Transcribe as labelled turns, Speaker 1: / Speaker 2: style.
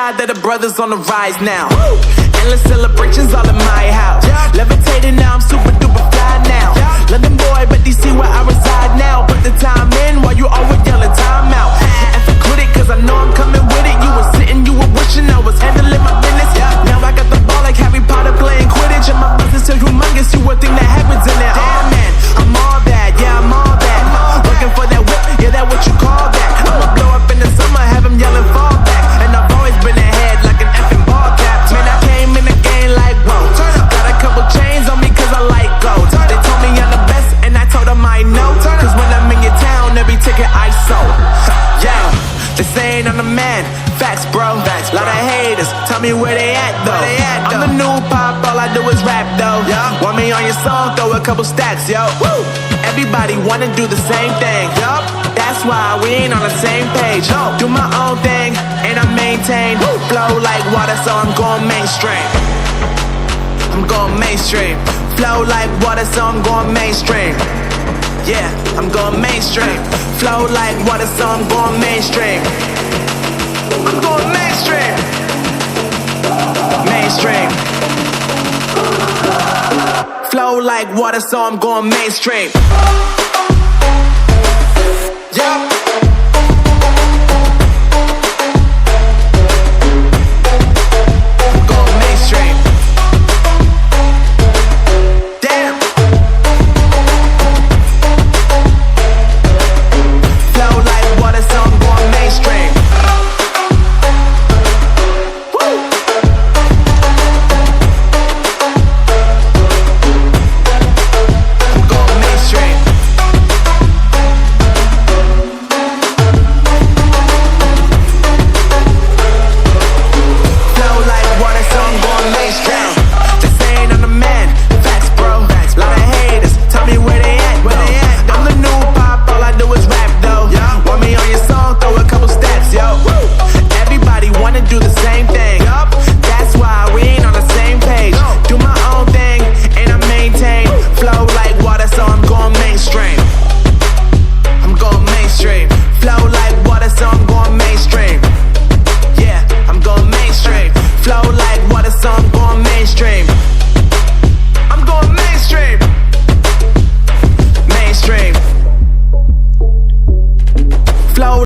Speaker 1: God that the brothers on the rise now. Endless celebrations all in my house. Levitating now, I'm super duper fly now. London boy, but DC where I reside now. Put the time in while you always yelling time out. And forget it, cause I know I'm coming with it. You were sitting, you were wishing I was handling my business. Now I got the ball like Harry Potter playing Quidditch. And my business is humongous, you would think that happens in it. Oh man, I'm all that, yeah, I'm all that. Looking for that whip, yeah, that what you call that. I'ma blow up in the summer, have him yelling fall back. And I've always been ahead like an effing ball cap. Man, I came in the game like, whoa. Got a couple chains on me cause I like gold. They told me I'm the best and I told them I know. Cause when I'm in your town, every ticket I sold. Yeah, they saying I'm the man. Facts, bro. Lot of haters, tell me where they at though. I'm the new pop, all I do is rap though. Want me on your song, throw a couple stacks, yo. Everybody wanna do the same thing. That's why we ain't on the same page. Do my own thing, and I maintain. Flow like water, so I'm going mainstream. I'm going mainstream. Flow like water, so I'm going mainstream. Yeah, I'm going mainstream. Flow like water, so I'm going mainstream. I'm going mainstream. Mainstream. Flow like water, so I'm going mainstream.